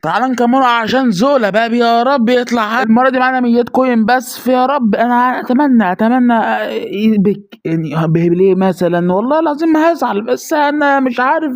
تعال نكمله عشان زولا بقى يا رب يطلع المره دي معانا 100 كوين بس. في يا رب انا اتمنى يبك يعني ليه مثلا، والله العظيم ما هزعل، بس انا مش عارف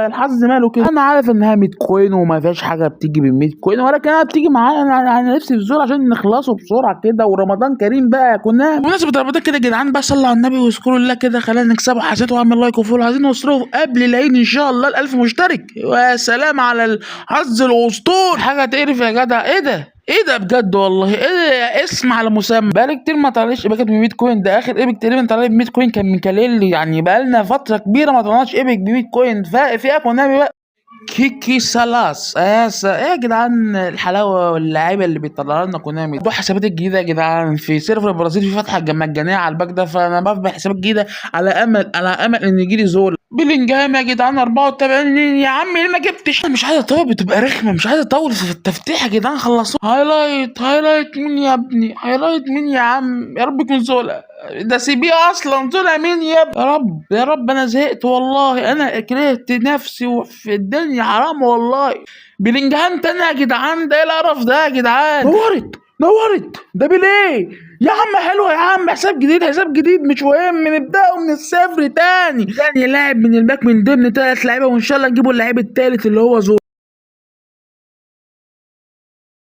الحظ ماله كده. انا عارف انها 100 كوين وما فيهاش حاجه بتيجي ب 100 كوين، ولكن انا بتيجي معايا. انا نفسي في زولا عشان نخلصه بسرعه كده، ورمضان كريم بقى. كنا بمناسبه رمضان كده يا جدعان بقى، صلوا على النبي واذكروا الله كده، خلينا نكسبوا حسنات واعمل لايك وفولو. عايزين نوصله قبل العيد ان شاء الله ال1000 مشترك. وسلام على الحظ الاسطوري، حاجه تقرف يا جدع. ايه ده بجد والله، ايه ده اسم على مسمى. بقالي كتير ما طلعش ايبك ب 100 كوين. ده اخر ايبك تقريبا طلع ب 100 كوين كان من كاليلي، يعني بقالنا فتره كبيره ما طلعناش ايبك ب 100 كوين. في اكو نبي بقى كيكي سالاس. ايه يا جدعان الحلاوه واللعيبه اللي بيطلعوا لنا كونامي دول. حسابات الجديده يا جدعان في سيرفر البرازيل، في فتحه مجانيه على الباك ده، فانا بفتح حسابات جديده على امل ان يجيلي زول بلينجهام يا جدعان 84. يا عم ليه ما جبتش؟ انا مش عايز اطول، بتبقى رخمه، مش عايز اطول في التفتيح يا جدعان. خلصوا هايلايت مين يا ابني؟ هايلايت مين يا عم؟ يا رب يكون زولا. ده سي بي اصلا طلع مين يا ابني؟ يا رب انا زهقت والله، انا كرهت نفسي وفي الدنيا حرام والله. بلينجهام تاني يا جدعان؟ ده ايه القرف ده يا جدعان؟ نورت ده بليه يا عم؟ حلو يا عم، حساب جديد مش مهم، نبدأه من الصفر تاني لاعب من الباك من ضمن 3 لعيبه، وان شاء الله نجيبوا اللعيب التالت اللي هو زول.